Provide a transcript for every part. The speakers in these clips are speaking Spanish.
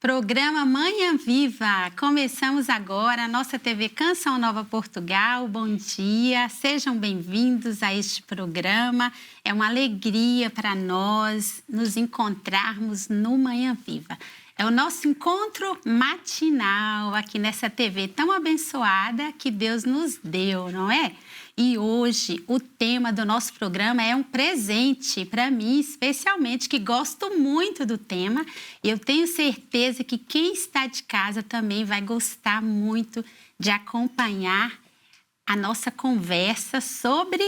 Programa Manhã Viva. Começamos agora a nossa TV Canção Nova Portugal. Bom dia, sejam bem-vindos a este programa. É uma alegria para nós nos encontrarmos no Manhã Viva. É o nosso encontro matinal aqui nessa TV tão abençoada que Deus nos deu, não é? E hoje o tema do nosso programa é um presente para mim, especialmente, que gosto muito do tema. E eu tenho certeza que quem está de casa também vai gostar muito de acompanhar a nossa conversa sobre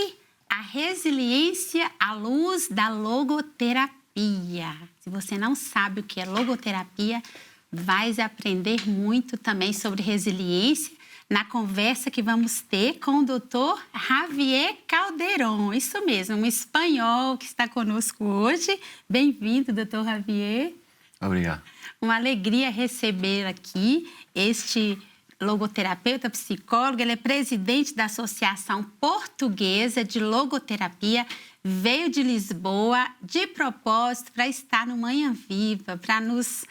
a resiliência à luz da logoterapia. Se você não sabe o que é logoterapia, vai aprender muito também sobre resiliência na conversa que vamos ter com o Dr. Javier Calderón. Isso mesmo, um espanhol que está conosco hoje. Bem-vindo, Dr. Javier. Obrigado. Uma alegria receber aqui este logoterapeuta, psicólogo. Ele é presidente da Associação Portuguesa de Logoterapia. Veio de Lisboa de propósito para estar no Manhã Viva, para nos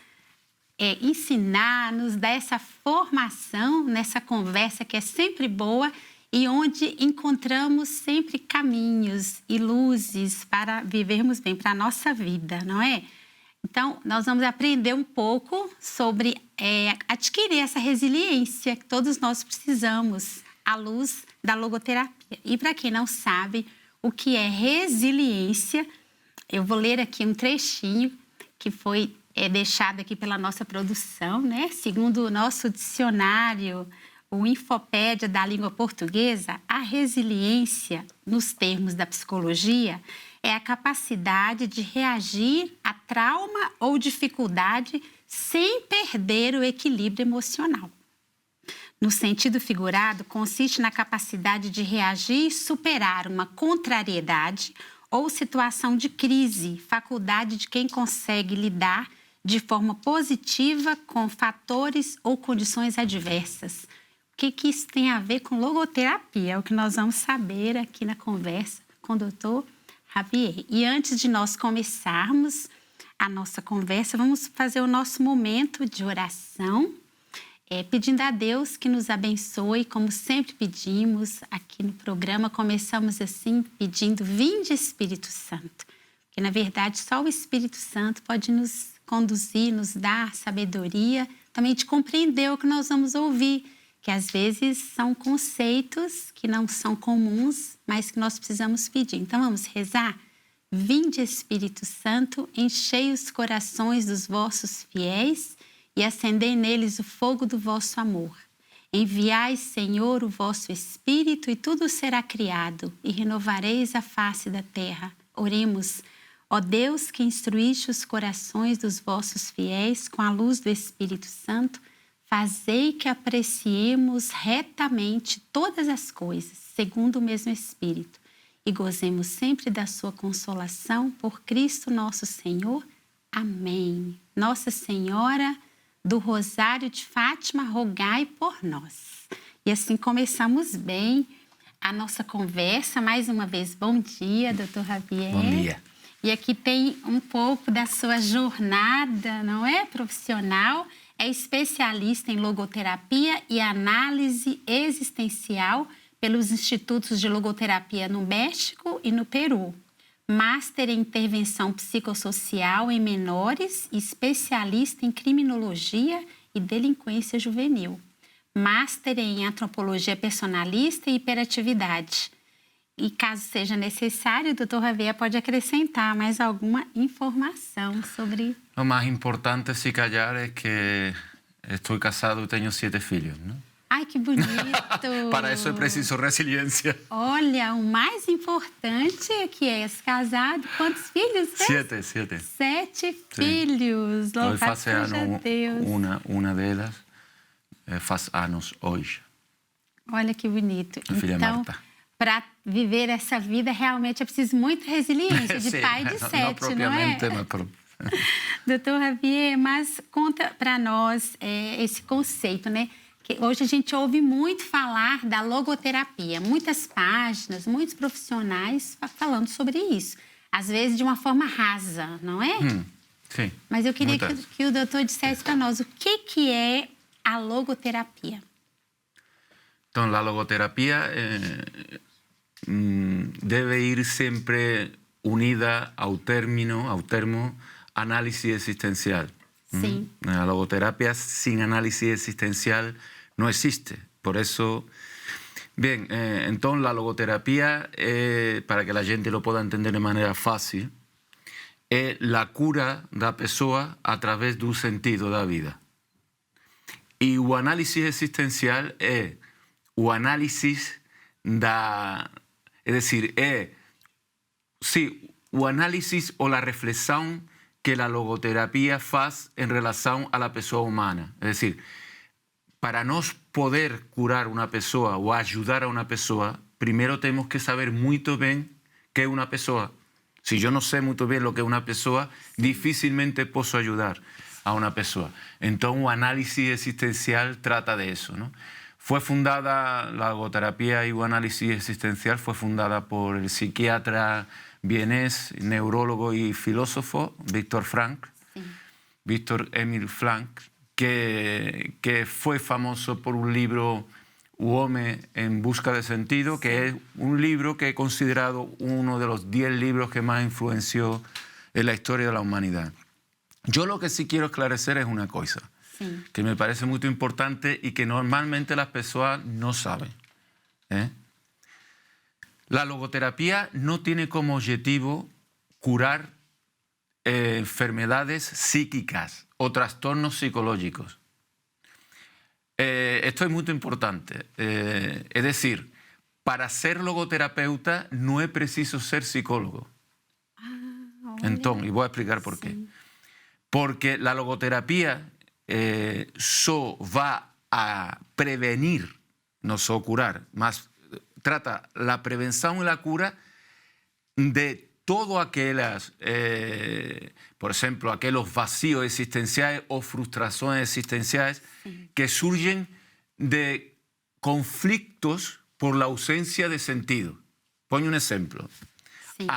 ensinar, nos dar essa formação nessa conversa que é sempre boa e onde encontramos sempre caminhos e luzes para vivermos bem, para a nossa vida, não é? Então, nós vamos aprender um pouco sobre adquirir essa resiliência que todos nós precisamos à luz da logoterapia. E para quem não sabe o que é resiliência, eu vou ler aqui um trechinho que foi deixado aqui pela nossa produção, né? Segundo o nosso dicionário, o Infopédia da língua portuguesa, a resiliência, nos termos da psicologia, é a capacidade de reagir a trauma ou dificuldade sem perder o equilíbrio emocional. No sentido figurado, consiste na capacidade de reagir e superar uma contrariedade ou situação de crise, faculdade de quem consegue lidar de forma positiva com fatores ou condições adversas. O que isso tem a ver com logoterapia? É o que nós vamos saber aqui na conversa com o Dr. Javier. E antes de nós começarmos a nossa conversa, vamos fazer o nosso momento de oração, pedindo a Deus que nos abençoe, como sempre pedimos aqui no programa. Começamos assim, pedindo: vinde Espírito Santo. Porque, na verdade, só o Espírito Santo pode nos conduzir, nos dar sabedoria, também de compreender o que nós vamos ouvir, que às vezes são conceitos que não são comuns, mas que nós precisamos pedir. Então, vamos rezar? Vinde, Espírito Santo, enchei os corações dos vossos fiéis e acendei neles o fogo do vosso amor. Enviai, Senhor, o vosso Espírito, e tudo será criado, e renovareis a face da terra. Oremos. Ó Deus, que instruíste os corações dos vossos fiéis com a luz do Espírito Santo, fazei que apreciemos retamente todas as coisas, segundo o mesmo Espírito, e gozemos sempre da sua consolação por Cristo nosso Senhor. Amém. Nossa Senhora do Rosário de Fátima, rogai por nós. E assim começamos bem a nossa conversa. Mais uma vez, bom dia, Dr. Javier. Bom dia. E aqui tem um pouco da sua jornada, não é, profissional? É especialista em logoterapia e análise existencial pelos Institutos de Logoterapia no México e no Peru. Master em intervenção psicossocial em menores e especialista em criminologia e delinquência juvenil. Master em antropologia personalista e hiperatividade. E caso seja necessário, o Dr. Javier pode acrescentar mais alguma informação sobre... O mais importante, se calhar, é que estou casado e tenho 7 filhos, não? Ai, que bonito! Para isso é preciso resiliência. Olha, o mais importante é que és casado. Quantos filhos? 7. 7 filhos. Louvado seja Deus. Uma delas faz anos hoje. Olha que bonito. A filha então, Marta. Para viver essa vida, realmente é preciso muita resiliência, de Sim, pai de 7, não é? Propriamente, Doutor Javier, mas conta para nós esse conceito, né? Que hoje a gente ouve muito falar da logoterapia, muitas páginas, muitos profissionais falando sobre isso. Às vezes de uma forma rasa, não é? Sim. Mas eu queria muitas. que o doutor dissesse para nós o que é a logoterapia. Entonces, la logoterapia debe ir siempre unida al termo análisis existencial. Sim. La logoterapia sin análisis existencial no existe. Por eso, bien, entonces la logoterapia, para que la gente lo pueda entender de manera fácil, es la cura da pessoa a través do sentido da vida. E o análisis existencial é o análisis da... É decir, o análisis ou a reflexão que a logoterapia faz em relação à pessoa humana. É decir, para nós poder curar uma pessoa ou ajudar a uma pessoa, primeiro temos que saber muito bem que é uma pessoa. Si yo no sé muy bien lo que es una persona, difícilmente puedo ayudar a una persona. Entonces, un análisis existencial trata de eso, ¿no? Fue fundada, la logoterapia y un análisis existencial fue fundada por el psiquiatra vienés, neurólogo y filósofo Viktor Frankl, Sim. Viktor Emil Frankl, que fue famoso por un libro, O Hombre en Busca de Sentido, que es un libro que he considerado uno de los 10 libros que más influenció en la historia de la humanidad. Yo lo que sí quiero esclarecer es una cosa, Sim. que me parece muy importante y que normalmente las personas no saben. La logoterapia no tiene como objetivo curar enfermedades psíquicas o trastornos psicológicos. Esto es muy importante. Es decir, para ser logoterapeuta no es preciso ser psicólogo. Entonces, y voy a explicar por qué. Porque la logoterapia solo va a prevenir, no solo curar, más trata la prevención y la cura de todas aquellas, por ejemplo, aquellos vacíos existenciales o frustraciones existenciales que surgen de conflictos por la ausencia de sentido. Pongo un ejemplo. Sí.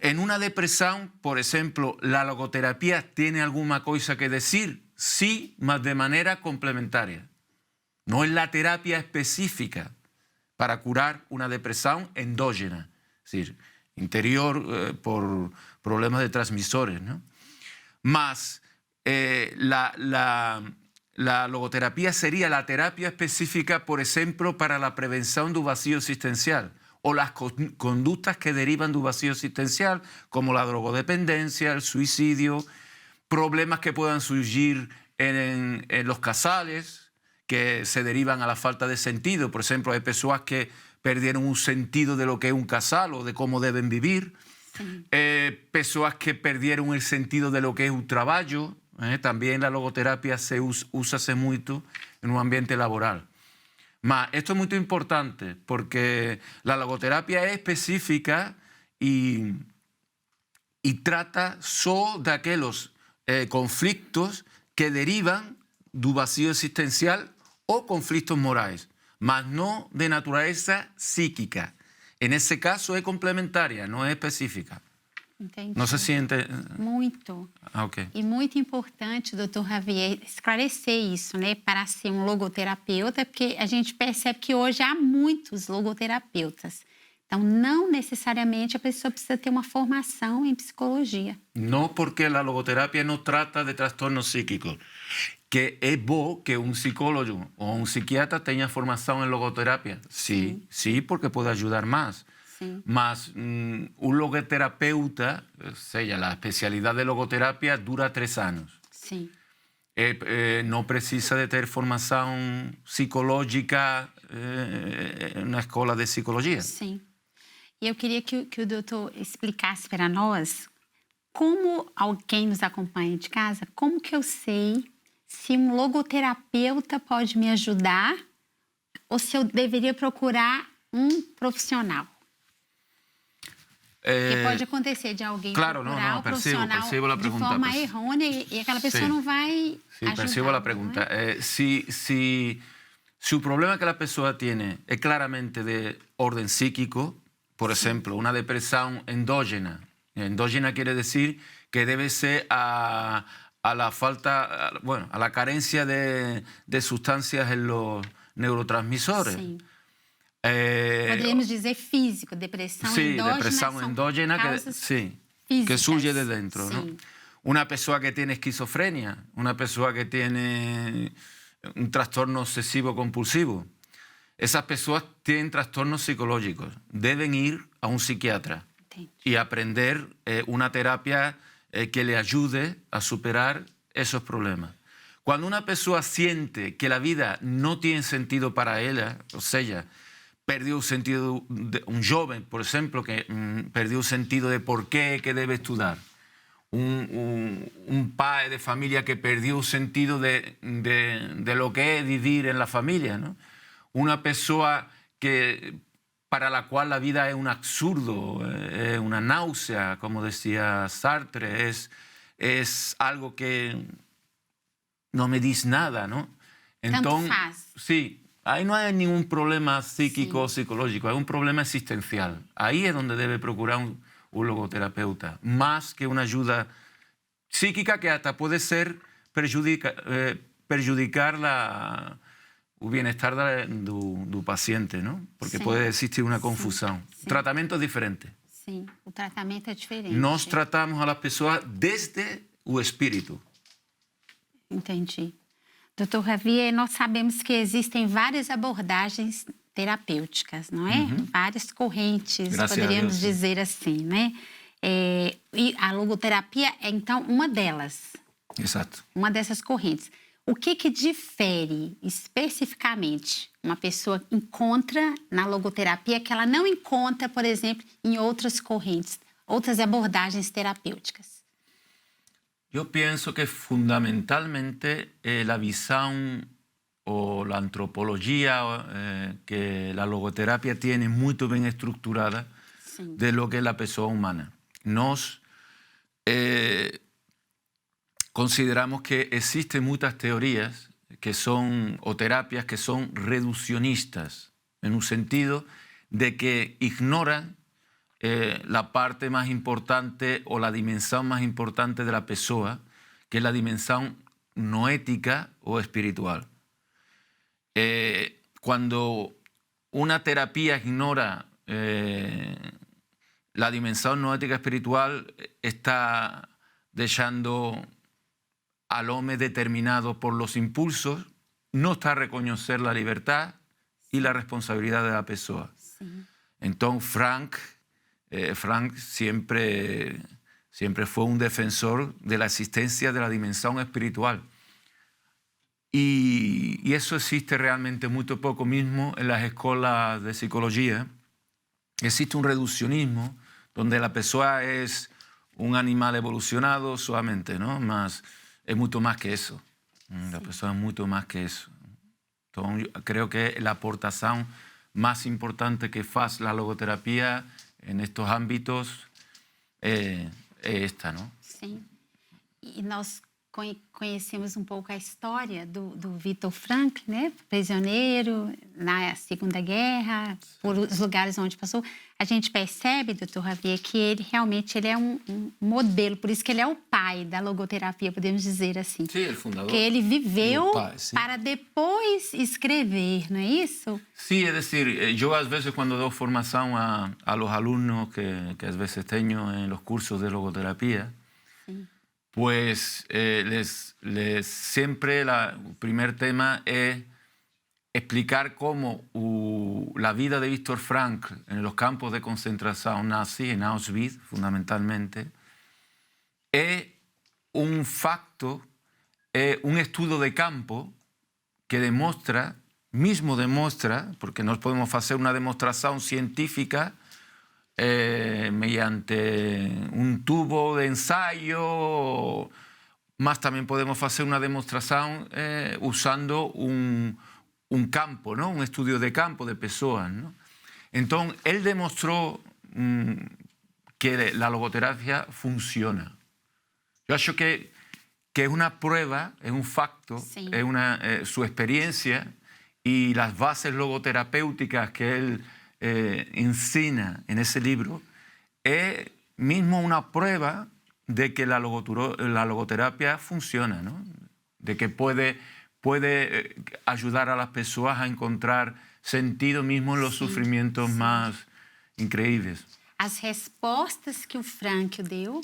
En una depresión, por ejemplo, ¿la logoterapia tiene alguna cosa que decir? Sí, mas de manera complementaria. No es la terapia específica para curar una depresión endógena, es decir, interior por problemas de transmisores, ¿no? Más la logoterapia sería la terapia específica, por ejemplo, para la prevención del vacío existencial o las conductas que derivan del vacío existencial, como la drogodependencia, el suicidio, problemas que puedan surgir en los casales, que se derivan a la falta de sentido. Por ejemplo, hay personas que perdieron un sentido de lo que es un casal o de cómo deben vivir. Sí. Personas que perdieron el sentido de lo que es un trabajo. También la logoterapia se usa mucho en un ambiente laboral. Mas esto es muy importante porque la logoterapia es específica y trata solo de aquellos conflictos que derivan del vacío existencial o conflictos morales, mas no de natureza psíquica. En ese caso es complementaria, não é específica. Entendi. Não se siente... Muito. Ok. E muito importante, doutor Javier, esclarecer isso, né? Para ser um logoterapeuta, porque a gente percebe que hoje há muitos logoterapeutas. Então, não necessariamente a pessoa precisa ter uma formação em psicologia. No, porque la logoterapia no trata de trastornos psíquicos. Que es bueno que un psicólogo o un psiquiatra tenga formación en logoterapia. Sí, sí, porque puede ayudar más. Sí. Mas un logoterapeuta, o sea, la especialidad de logoterapia dura 3 años. Sí. No precisa de tener formación psicológica en una escuela de psicología. Sí. E eu queria que o doutor explicasse para nós como alguém nos acompanha de casa, como que eu sei se um logoterapeuta pode me ajudar ou se eu deveria procurar um profissional. Porque pode acontecer de alguém procurar um profissional de forma errônea e aquela pessoa não vai ajudar. Percibo a pergunta. Si o problema que a pessoa tem é claramente de ordem psíquico, por ejemplo, una depresión endógena. Endógena quiere decir que debe ser a la falta, bueno, a la carencia de sustancias en los neurotransmisores. Sim. Poderíamos dizer físico, depressão Sí, endógena. depresión são endógena que, causas sí, físicas. que surge de dentro, ¿no? Sim. Una persona que tiene esquizofrenia, una persona que tiene un trastorno obsesivo compulsivo, esas personas tienen trastornos psicológicos, deben ir a un psiquiatra Entendi. y aprender una terapia que le ayude a superar esos problemas. Cuando una persona siente que la vida no tiene sentido para ella, o sea, perdió un sentido, un joven, por ejemplo, que perdió un sentido de por qué, que debe estudiar, un padre de familia que perdió un sentido de lo que es vivir en la familia, ¿no? Una persona para la cual la vida es un absurdo, es una náusea, como decía Sartre, es algo que no me dice nada, ¿no? Tanto faz. Sí, ahí no hay ningún problema psíquico o Sí. psicológico, hay un problema existencial. Ahí es donde debe procurar un logoterapeuta, más que una ayuda psíquica que hasta puede ser perjudicar el bienestar del paciente, ¿no? Porque Sí. puede existir una confusión. Sí. Tratamiento es diferente. Sim, o tratamento é diferente. Nos tratamos a las personas desde el espíritu. Entendi. Doutor Javier, nós sabemos que existem várias abordagens terapêuticas, não é? Várias correntes, Graças a poderíamos Deus, sim. dizer assim, né? E a logoterapia é, então, uma delas, Exacto. uma dessas correntes. O que difere especificamente uma pessoa encontra na logoterapia que ela não encontra, por exemplo, em outras correntes, outras abordagens terapêuticas? Yo pienso que fundamentalmente la visión o la antropología que la logoterapia tiene muy bien estructurada Sim. de lo que es la persona humana. Nos consideramos que existen muchas teorías que son, o terapias que son reduccionistas, en un sentido de que ignoran la parte más importante o la dimensión más importante de la persona, que es la dimensión noética o espiritual. Cuando una terapia ignora la dimensión noética espiritual, está dejando al hombre determinado por los impulsos, no está a reconocer la libertad y la responsabilidad de la persona. Sí. Entonces Frank siempre fue un defensor de la existencia de la dimensión espiritual. Y eso existe realmente muy poco mismo en las escuelas de psicología. Existe un reduccionismo donde la persona es un animal evolucionado solamente, ¿no? Es mucho más que eso. La persona es mucho más que eso. Entonces, yo creo que la aportación más importante que hace la logoterapia en estos ámbitos é esta, não? Sim. E nós conhecemos um pouco a história do Viktor Frankl, né? Prisioneiro na Segunda Guerra, por os lugares onde passou. A gente percebe, doutor Javier, que ele realmente é um modelo, por isso que ele é o pai da logoterapia, podemos dizer assim. Sim, o fundador. Que ele viveu pai, para depois escrever, não é isso? Sí, es decir, yo a veces cuando doy formación a los alumnos que a veces tengo en los cursos de logoterapia, Sí. pues siempre el primer tema es explicar cómo la vida de Viktor Frankl en los campos de concentración nazi, en Auschwitz fundamentalmente, es un facto, un estudio de campo que demuestra, porque no podemos hacer una demostración científica mediante un tubo de ensayo, más también podemos hacer una demostración usando un campo, ¿no? Un estudio de campo de personas, ¿no? Entonces, él demostró que la logoterapia funciona. Yo creo que es una prueba, es un facto, Sí. es su experiencia y las bases logoterapéuticas que él enseña en ese libro, es mismo una prueba de que la logoterapia funciona, ¿no? De que puede ayudar a las personas a encontrar sentido mismo en los sufrimientos más increíbles. As respostas que o Frankl deu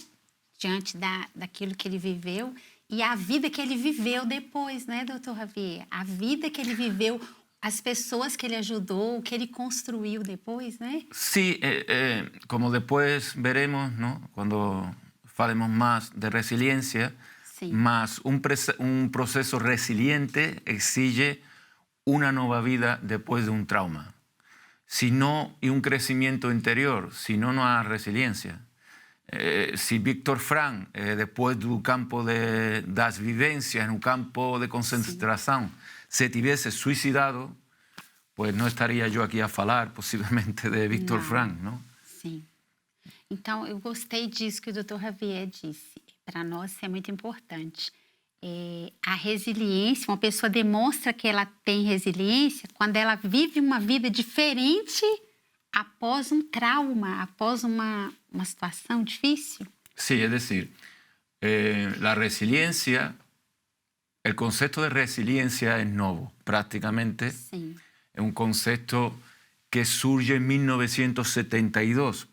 diante daquilo que ele viveu e a vida que ele viveu depois, né, doutor Javier? A vida que ele viveu, as pessoas que ele ajudou, o que ele construiu depois, né? Sí, como después veremos, ¿no? Cuando falemos más de resiliencia, Sí. más un proceso resiliente exige una nueva vida después de un trauma. Si no, y un crecimiento interior, si no, no hay resiliencia. Si Víctor Frank, después del campo de las vivencias, en un campo de concentración, se tuviese suicidado, pues no estaria eu aqui a falar, possivelmente, de Víctor Frank, não? Sim. Então, eu gostei disso que o Dr. Javier disse. Para nós, isso é muito importante. A resiliência, uma pessoa demonstra que ela tem resiliência quando ela vive uma vida diferente após um trauma, após uma situação difícil. Sí, es decir, la resiliencia, el concepto de resiliencia es nuevo, prácticamente. Sim. Es un concepto que surge en 1972.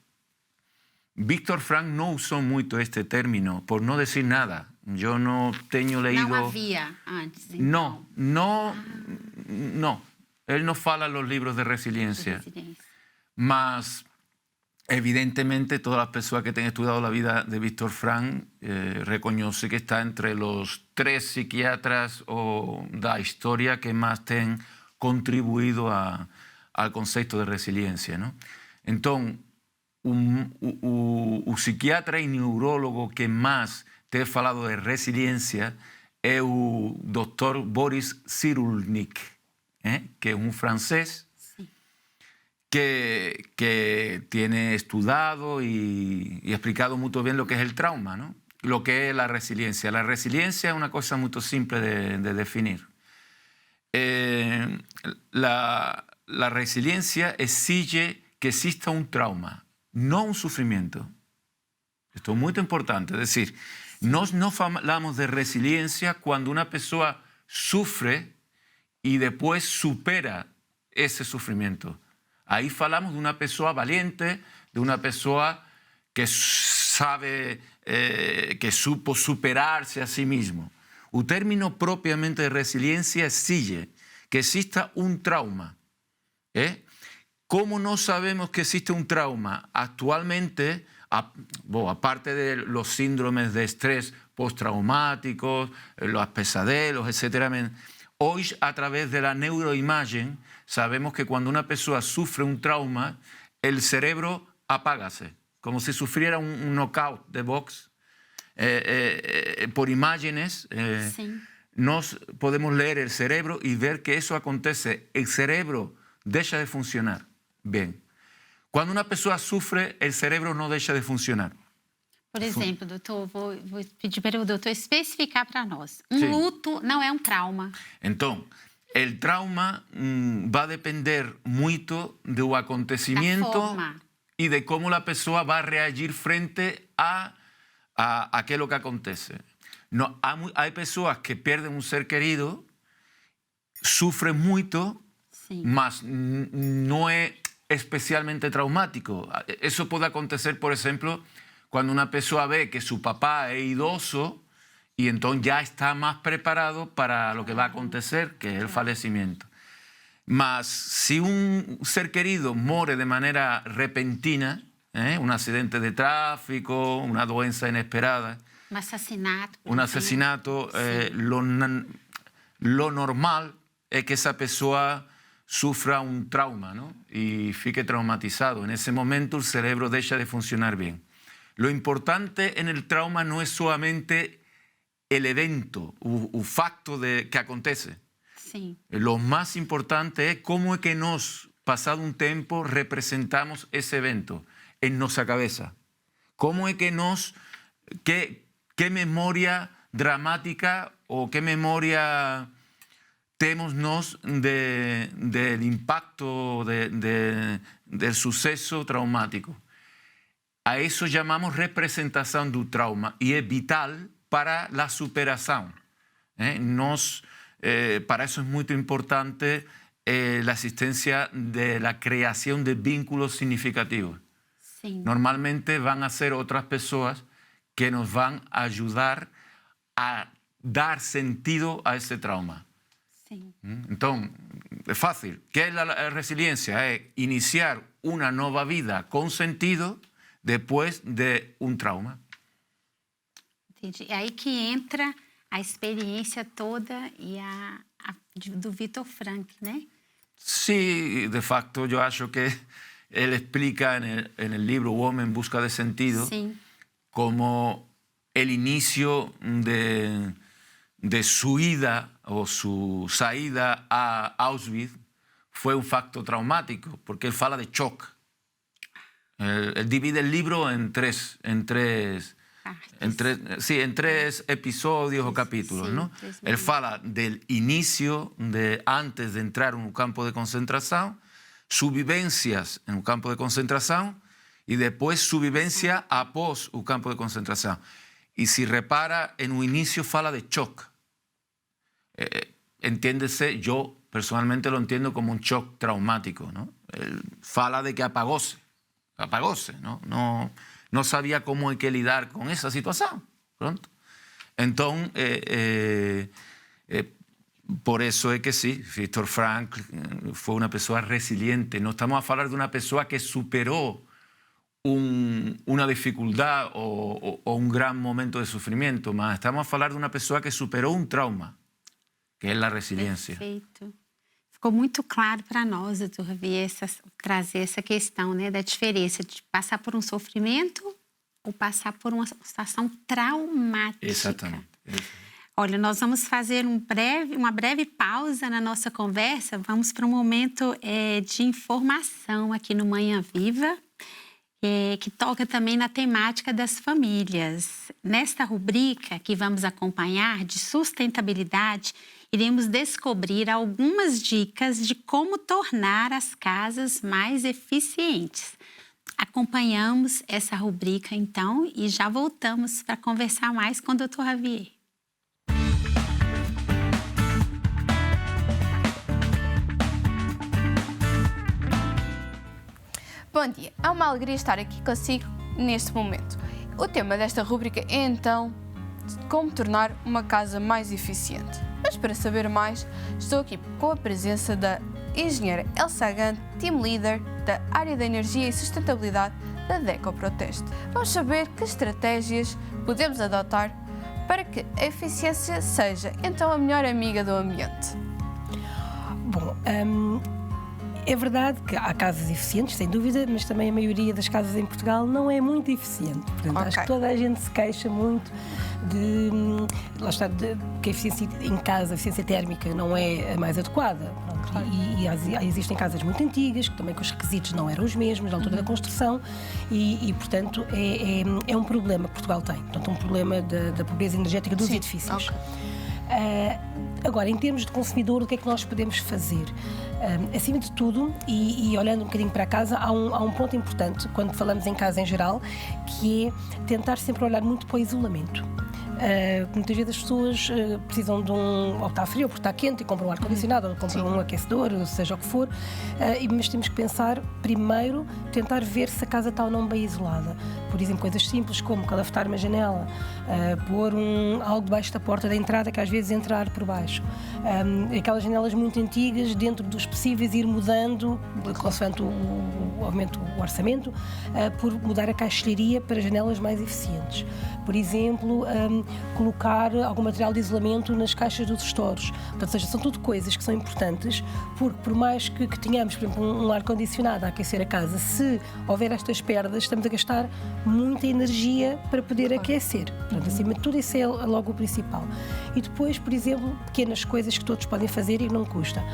Víctor Frank no usó mucho este término, por no decir nada. Yo no tengo leído... Não havia antes, então. No. Él no fala en los libros de resiliencia. Mas, evidentemente, todas las personas que han estudiado la vida de Víctor Frank reconocen que está entre los 3 psiquiatras o da historia que más han contribuido al concepto de resiliencia, ¿no? Entonces, un psiquiatra y neurólogo que más te ha falado de resiliencia es el doctor Boris Cyrulnik, que es un francés que tiene estudiado y explicado muy bien lo que es el trauma, ¿no? Lo que es la resiliencia. La resiliencia es una cosa muy simple de definir. La resiliencia exige que exista un trauma, no un sufrimiento. Esto es muy importante. Es decir, no hablamos de resiliencia cuando una persona sufre y después supera ese sufrimiento. Ahí hablamos de una persona valiente, de una persona que sabe, que supo superarse a sí mismo. El término propiamente de resiliencia exige que exista un trauma. ¿Cómo no sabemos que existe un trauma? Actualmente, aparte de los síndromes de estrés postraumáticos, los pesadelos, etc., hoy, a través de la neuroimagen, sabemos que cuando una persona sufre un trauma, el cerebro apágase, como si sufriera un knockout de box. Por imágenes, nos podemos leer el cerebro y ver que eso acontece. El cerebro deja de funcionar. Bien. Cuando una persona sufre, el cerebro no deja de funcionar. Por exemplo, doutor, vou pedir para o doutor especificar para nós. Sim. Luto não é um trauma. Então, el trauma va a depender mucho del acontecimiento y de cómo la persona va a reagir frente a aquello que acontece. No, hay personas que pierden un ser querido, sufren mucho, mas no es especialmente traumático. Eso puede acontecer, por ejemplo, cuando una persona ve que su papá es idoso y entonces ya está más preparado para lo que va a acontecer, que es el fallecimiento. Mas si un ser querido muere de manera repentina, un accidente de tráfico, una doença inesperada, un asesinato, lo normal es que esa persona sufra un trauma, ¿no? Y fique traumatizado. En ese momento el cerebro deja de funcionar bien. Lo importante en el trauma no es solamente el evento, el facto que acontece. Sí. Lo más importante es cómo es que nos, pasado un tiempo, representamos ese evento en nuestra cabeza. Cómo es que qué memoria dramática o qué memoria tenemos del impacto del suceso traumático. A isso chamamos representação do trauma e é vital para a superação. Para isso é muito importante a assistência da criação de vínculos significativos. Sim. Normalmente vão ser outras pessoas que nos vão ajudar a dar sentido a esse trauma. Sim. Então, é fácil. O que é a resiliência? É iniciar uma nova vida com sentido depois de um trauma. Entendi. É aí que entra a experiência toda e do Viktor Frankl, né? Sí, de facto, yo acho que él explica en el libro O Homem em Busca de Sentido Sim. como el inicio de su ida o su saída a Auschwitz fue un facto traumático, porque él fala de choque. Él divide el libro en tres episodios o capítulos, Sim, ¿no? 3 Él fala del inicio, antes de entrar en un campo de concentración, sus vivencias en un campo de concentración y después su vivencia após un campo de concentración. Y si repara, en un inicio fala de shock. Entiéndese, yo personalmente lo entiendo como un shock traumático, ¿no? Él fala de que apagóse, ¿no? No sabía cómo hay que lidar con esa situación. Pronto. Entonces, por eso es que sí, Viktor Frankl fue una persona resiliente. No estamos a hablar de una persona que superó una dificultad o un gran momento de sufrimiento, mas estamos a hablar de una persona que superó un trauma, que é a resiliência. Perfeito. Ficou muito claro para nós, doutor Javier, trazer essa questão, né, da diferença de passar por um sofrimento ou passar por uma situação traumática. Exatamente. Olha, nós vamos fazer uma breve pausa na nossa conversa. Vamos para um momento de informação aqui no Manhã Viva, que toca também na temática das famílias. Nesta rubrica que vamos acompanhar de sustentabilidade, iremos descobrir algumas dicas de como tornar as casas mais eficientes. Acompanhamos essa rubrica, então, e já voltamos para conversar mais com o Dr. Javier. Bom dia, é uma alegria estar aqui consigo neste momento. O tema desta rubrica é então como tornar uma casa mais eficiente. Mas para saber mais, estou aqui com a presença da engenheira Elsa Gant, Team Leader da área da energia e sustentabilidade da DECO Proteste. Vamos saber que estratégias podemos adotar para que a eficiência seja então a melhor amiga do ambiente. Bom, é verdade que há casas eficientes, sem dúvida, mas também a maioria das casas em Portugal não é muito eficiente. Portanto, acho que toda a gente se queixa muito lá está, que a eficiência em casa, a eficiência térmica não é a mais adequada. Pronto, e existem casas muito antigas, que também com os requisitos não eram os mesmos na altura da construção e portanto, é um problema que Portugal tem. Portanto, um problema da pobreza energética dos edifícios. Agora, em termos de consumidor, o que é que nós podemos fazer? Acima de tudo, e olhando um bocadinho para casa, há um ponto importante quando falamos em casa em geral, que é tentar sempre olhar muito para o isolamento. Muitas vezes as pessoas precisam de ou está frio ou porque está quente e compram um ar-condicionado ou compram um aquecedor, ou seja o que for, mas temos que pensar primeiro, tentar ver se a casa está ou não bem isolada. Por exemplo, coisas simples como calafetar uma janela, pôr algo debaixo da porta da entrada que às vezes entra ar por baixo. Aquelas janelas muito antigas, dentro dos possíveis, ir mudando, consoante o aumento do orçamento, por mudar a caixilharia para janelas mais eficientes. Por exemplo, colocar algum material de isolamento nas caixas dos stores. Portanto, ou seja, são tudo coisas que são importantes, porque por mais que tenhamos, por exemplo, um ar-condicionado a aquecer a casa, se houver estas perdas, estamos a gastar muita energia para poder aquecer. Portanto, acima de tudo, isso é logo o principal. E depois, por exemplo, pequenas coisas que todos podem fazer e não custa.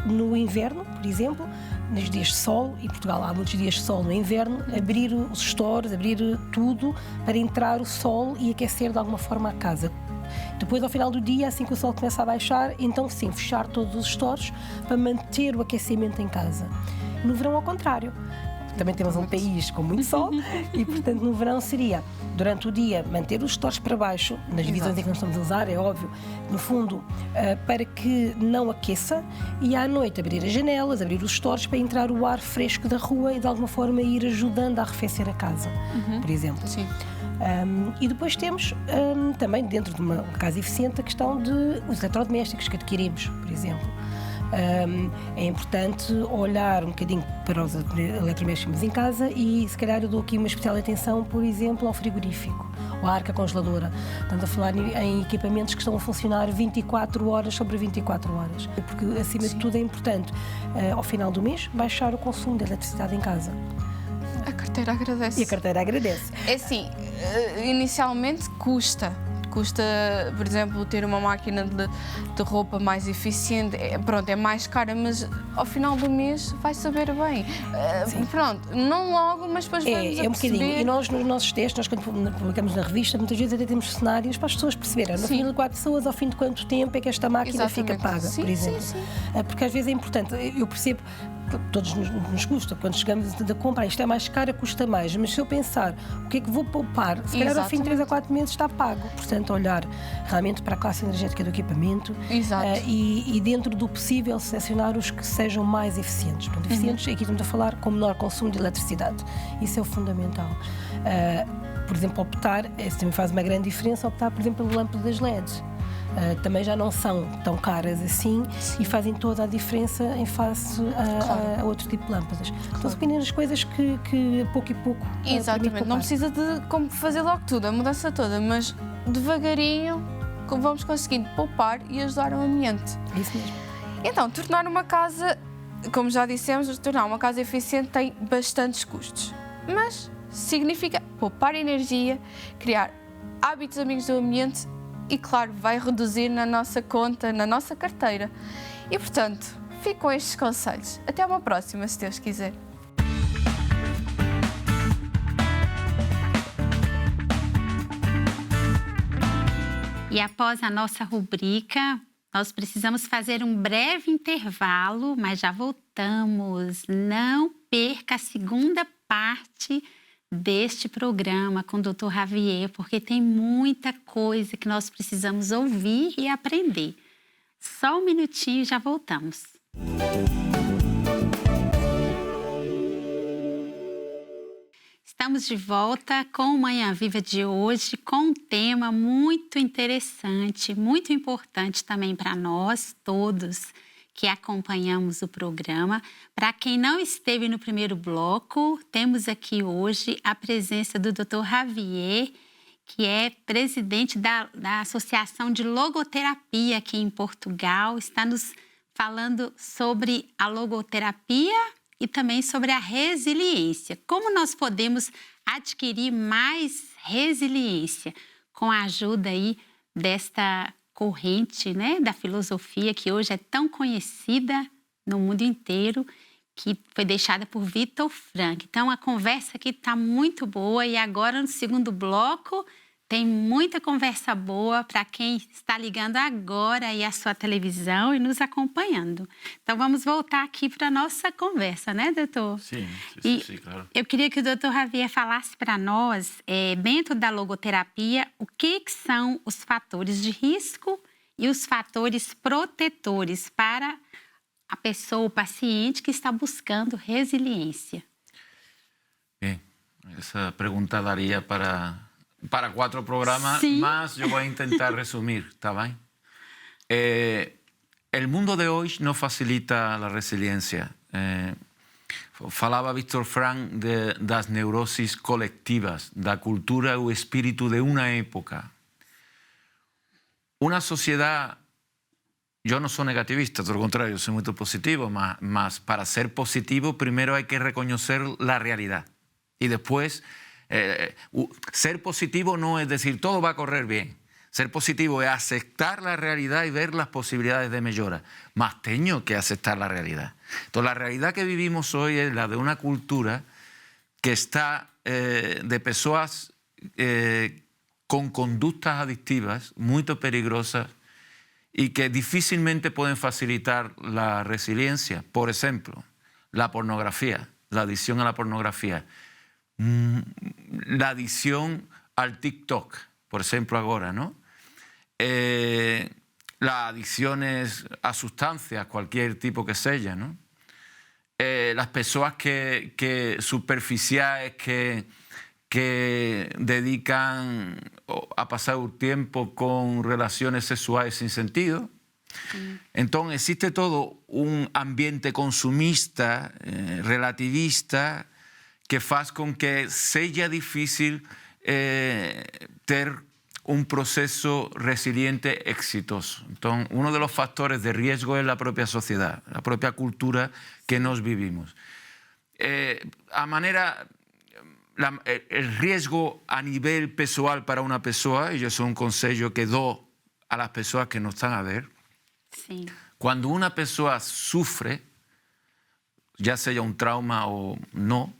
No inverno, por exemplo, nos dias de sol, e Portugal há muitos dias de sol no inverno, abrir os stores, abrir tudo para entrar o sol e aquecer de alguma forma a casa. Depois, ao final do dia, assim que o sol começa a baixar, então sim, fechar todos os stores para manter o aquecimento em casa. No verão, ao contrário. também temos um país com muito sol e, portanto, no verão seria, durante o dia, manter os stores para baixo, nas divisões em que nós estamos a usar, é óbvio, no fundo, para que não aqueça, e à noite abrir as janelas, abrir os stores para entrar o ar fresco da rua e, de alguma forma, ir ajudando a arrefecer a casa, por exemplo. Sim. E depois temos também, dentro de uma casa eficiente, a questão dos eletrodomésticos que adquirimos, por exemplo. É importante olhar um bocadinho para os eletrodomésticos em casa e, se calhar, eu dou aqui uma especial atenção, por exemplo, ao frigorífico, ou à arca congeladora. Estamos a falar em equipamentos que estão a funcionar 24 horas sobre 24 horas. Porque, acima de tudo, é importante, ao final do mês, baixar o consumo de eletricidade em casa. A carteira agradece. E a carteira agradece. É assim, inicialmente custa, por exemplo, ter uma máquina de roupa mais eficiente. Pronto, é mais cara, mas ao final do mês vai saber bem. Pronto, não logo, mas depois vamos a perceber. Um bocadinho. E nós, nos nossos testes, nós quando publicamos na revista, muitas vezes até temos cenários para as pessoas perceberem. No fim de 4 pessoas, ao fim de quanto tempo é que esta máquina fica paga, por exemplo. Sim. Porque às vezes é importante. Eu percebo, todos nos custa, quando chegamos da compra, isto é mais caro, custa mais, mas se eu pensar o que é que vou poupar, se calhar ao fim de 3 a 4 meses está pago. Portanto, olhar realmente para a classe energética do equipamento e dentro do possível selecionar os que sejam mais eficientes. Portanto, eficientes, aqui estamos a falar com menor consumo de eletricidade. Isso é o fundamental. Por exemplo, isso também faz uma grande diferença, optar, por exemplo, pelo lâmpadas LEDs. Também já não são tão caras assim e fazem toda a diferença em face a outro tipo de lâmpadas. Então, são pequenas coisas que pouco e pouco. Exatamente, não precisa de como fazer logo tudo, a mudança toda, mas devagarinho vamos conseguindo poupar e ajudar o ambiente. Isso mesmo. Então, tornar uma casa, como já dissemos, tornar uma casa eficiente tem bastantes custos, mas significa poupar energia, criar hábitos amigos do ambiente e, claro, vai reduzir na nossa conta, na nossa carteira. E, portanto, fico com estes conselhos. Até uma próxima, se Deus quiser. E após a nossa rubrica, nós precisamos fazer um breve intervalo, mas já voltamos. Não perca a segunda parte deste programa com o Dr. Javier, porque tem muita coisa que nós precisamos ouvir e aprender. Só um minutinho e já voltamos. Estamos de volta com o Manhã Viva de hoje, com um tema muito interessante, muito importante também para nós todos que acompanhamos o programa. Para quem não esteve no primeiro bloco, temos aqui hoje a presença do Dr. Javier, que é presidente da Associação de Logoterapia aqui em Portugal. Está nos falando sobre a logoterapia e também sobre a resiliência. Como nós podemos adquirir mais resiliência com a ajuda aí desta corrente, né, da filosofia que hoje é tão conhecida no mundo inteiro, que foi deixada por Viktor Frankl. Então, a conversa aqui está muito boa e agora, no segundo bloco, tem muita conversa boa para quem está ligando agora aí a sua televisão e nos acompanhando. Então, vamos voltar aqui para a nossa conversa, né, doutor? Sim, claro. Eu queria que o doutor Javier falasse para nós, dentro da logoterapia, o que são os fatores de risco e os fatores protetores para a pessoa, o paciente que está buscando resiliência. Bem, essa pergunta daria para 4 programas, Sim. mas eu vou tentar resumir, ¿está bien? El mundo de hoy no facilita la resiliencia. Falava Viktor Frankl das neuroses colectivas, da cultura e o espírito de uma época. Uma sociedade, eu não sou negativista, todo o contrário, sou muito positivo, mas para ser positivo, primeiro hay que reconhecer a realidade. E depois, ser positivo no es decir todo va a correr bien. Ser positivo es aceptar la realidad y ver las posibilidades de mejora. Más tengo que aceptar la realidad. Entonces, la realidad que vivimos hoy es la de una cultura que está de personas con conductas adictivas muy peligrosas y que difícilmente pueden facilitar la resiliencia. Por ejemplo, la pornografía. la adicción a la pornografía, la adicción al TikTok, por ejemplo, ahora, ¿no? Las adicciones a sustancias, cualquier tipo que sea, ¿no? Las personas que superficiales, que dedican a pasar un tiempo con relaciones sexuales sin sentido. Entonces existe todo un ambiente consumista, relativista, que hace con que sea difícil tener un proceso resiliente exitoso. Entonces, uno de los factores de riesgo es la propia sociedad, la propia cultura que nos vivimos. El riesgo a nivel personal para una persona, y eso es un consejo que doy a las personas que nos están a ver, sí. Cuando una persona sufre, ya sea un trauma o no,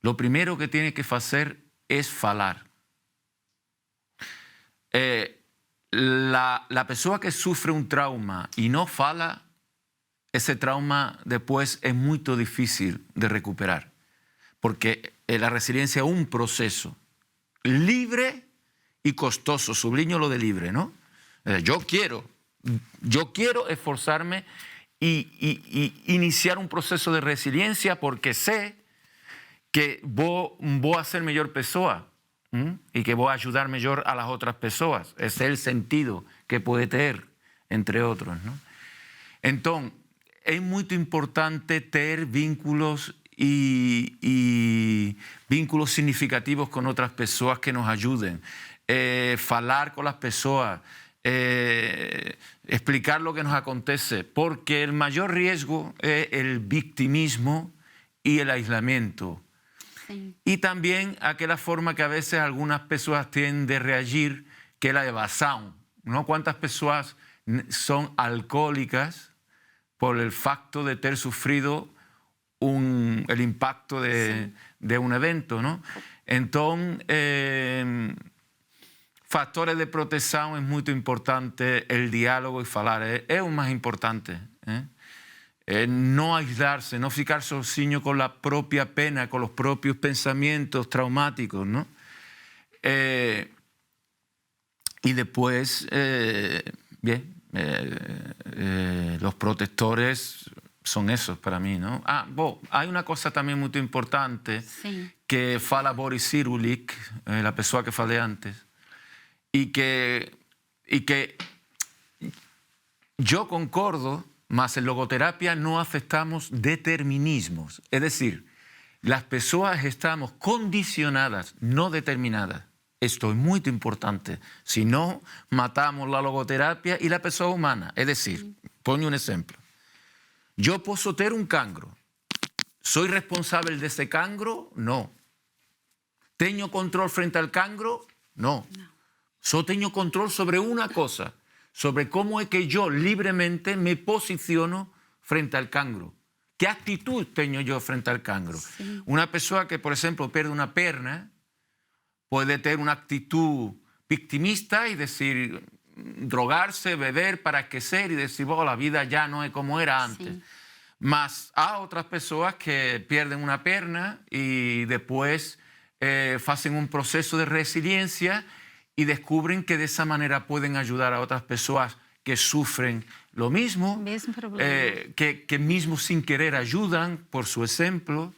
lo primero que tiene que hacer es falar. La persona que sufre un trauma y no fala, ese trauma después es muy difícil de recuperar, porque la resiliencia es un proceso libre y costoso. Subliño lo de libre, ¿no? Yo quiero esforzarme y iniciar un proceso de resiliencia porque sé que voy a ser mejor persona y que voy a ayudar mejor a las otras personas. Ese es el sentido que puede tener, entre otros, ¿no? Entonces, es muy importante tener vínculos y vínculos significativos con otras personas que nos ayuden, falar con las personas, explicar lo que nos acontece, porque el mayor riesgo es el victimismo y el aislamiento. Sí. Y también aquella forma que a veces algunas personas tienen de reagir, que es la evasión, ¿no? ¿Cuántas personas son alcohólicas por el facto de tener sufrido el impacto de un evento, ¿no? Entonces, factores de protección es muy importante, el diálogo y hablar es lo más importante. No aislarse, no ficar sozinho con la propia pena, con los propios pensamientos traumáticos, ¿no? Y después, los protectores son esos para mí, ¿no? Hay una cosa también muy importante que fala Boris Cyrulnik, la persona que falé antes, y que yo concordo, mas en logoterapia no aceptamos determinismos. Es decir, las personas estamos condicionadas, no determinadas. Esto es muy importante. Si no, matamos la logoterapia y la persona humana. Es decir, pongo un ejemplo. Yo puedo tener un cancro. ¿Soy responsable de ese cancro? No. ¿Tengo control frente al cancro? No. Solo tengo control sobre una cosa, sobre cómo es que yo libremente me posiciono frente al cancro. ¿Qué actitud tengo yo frente al cancro? Sí. Una persona que, por ejemplo, pierde una pierna puede tener una actitud victimista y decir, drogarse, beber para esquecer y decir, la vida ya no es como era antes. Sí. Mas hay otras personas que pierden una pierna y después hacen un proceso de resiliencia y descubren que de esa manera pueden ayudar a otras personas que sufren lo mismo, que mismo sin querer ayudan por su ejemplo.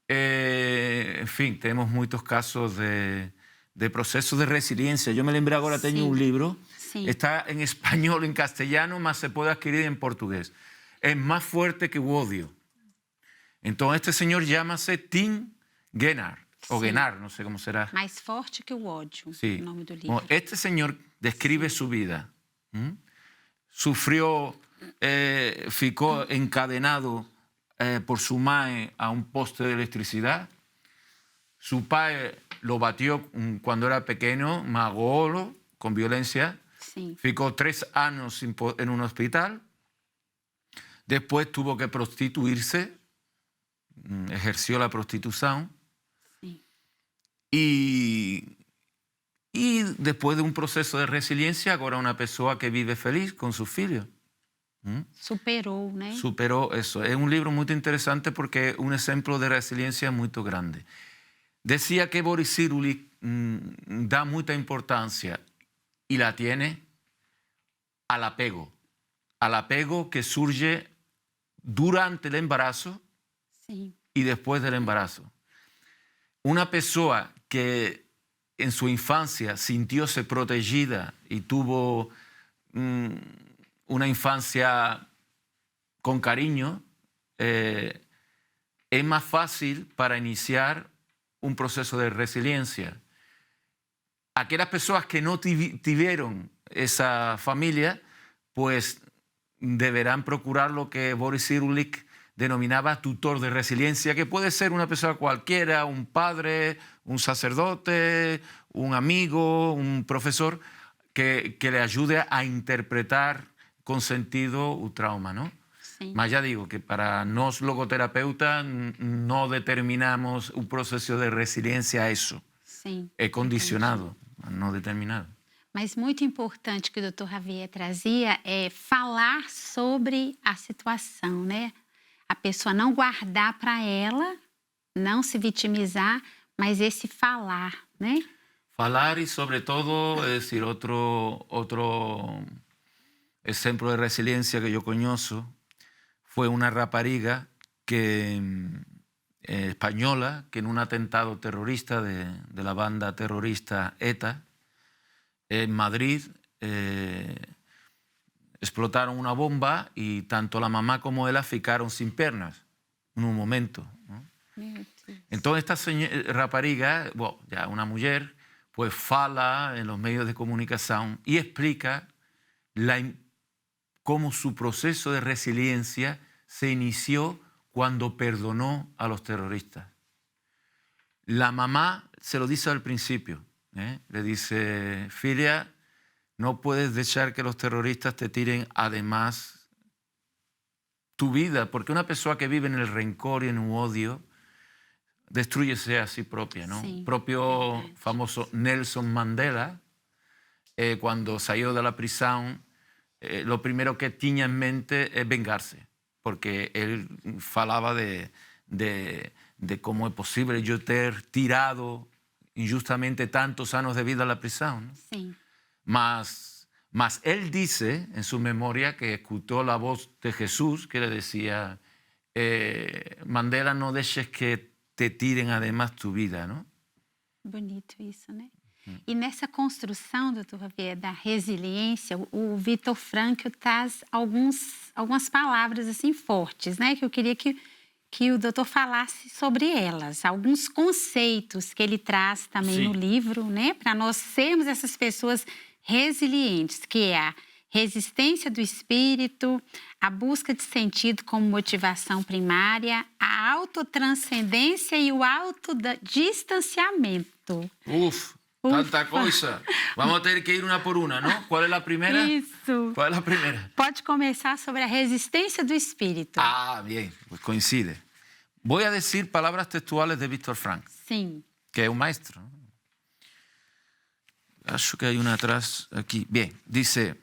En fin, tenemos muchos casos de procesos de resiliencia. Yo me lembré ahora, tengo un libro, está en español, en castellano, mas se puede adquirir en portugués. Es más fuerte que el odio. Entonces este señor llámase Tim Guénard. O Guénard, no sé cómo será. Más fuerte que el odio, sí. El nombre del libro. Bueno, este señor describe su vida. Sufrió, ficó encadenado por su madre a un poste de electricidad. Su padre lo batió cuando era pequeño, magólo, con violencia. Sí. Ficó 3 años en un hospital. Después tuvo que prostituirse, ejerció la prostitución. Y después de un proceso de resiliencia, ahora una persona que vive feliz con sus hijos. Superou, né? Superó eso. Es un libro muy interesante porque es un ejemplo de resiliencia muy grande. Decía que Boris Cyrulnik da mucha importancia, y la tiene, al apego que surge durante el embarazo Sim. y después del embarazo. Una persona que en su infancia sintióse protegida y tuvo una infancia con cariño, es más fácil para iniciar un proceso de resiliencia. Aquellas personas que no tuvieron esa familia, pues deberán procurar lo que Boris Cyrulnik denominaba tutor de resiliencia, que puede ser una persona cualquiera, un padre, un sacerdote, un amigo, un profesor, que le ayude a interpretar con sentido el trauma, ¿no? Sí. Mas ya digo que para nos logoterapeutas no determinamos un proceso de resiliencia a eso. Sim. É condicionado, não determinado. Mas muito importante que o Dr. Javier trazia é falar sobre a situação, né? A pessoa não guardar para ela, não se vitimizar, mas esse falar, né? Falar y sobre todo, es decir, otro ejemplo de resiliencia que yo conozco fue una rapariga española que en un atentado terrorista de la banda terrorista ETA en Madrid explotaron una bomba y tanto la mamá como ella ficaron sin piernas en un momento, ¿no? Entonces esta rapariga, bueno, ya una mujer, pues fala en los medios de comunicación y explica cómo su proceso de resiliencia se inició cuando perdonó a los terroristas. La mamá se lo dice al principio, le dice: Filia, no puedes dejar que los terroristas te tiren además tu vida, porque una persona que vive en el rencor y en un odio destruyese a sí propia, ¿no? Sí, Propio famoso Nelson Mandela, cuando salió de la prisión, lo primero que tenía en mente es vengarse, porque él falaba de cómo es posible yo ter tirado injustamente tantos años de vida a la prisión, ¿no? Sí. Mas él dice en su memoria que escuchó la voz de Jesús que le decía: Mandela, no dejes que te tiren además tu vida, ¿no? Bonito isso, né? E nessa construção, doutor Javier, da resiliência, o Viktor Frankl traz algumas palavras assim fortes, né? Que eu queria que o doutor falasse sobre elas. Alguns conceitos que ele traz também no livro, né? Para nós sermos essas pessoas resilientes, que é a resistência do espírito, a busca de sentido como motivação primária, a autotranscendência e o autodistanciamento. Tanta coisa. Vamos a tener que ir una por una, ¿no? ¿Cuál es la primera? Isso. ¿Cuál es la primera? Pode começar sobre a resistência do espírito. Ah, bien, pues coincide. Voy a decir palabras textuales de Viktor Frankl, Sim. que es un maestro. Acho que hay una atrás aquí. Bien, dice: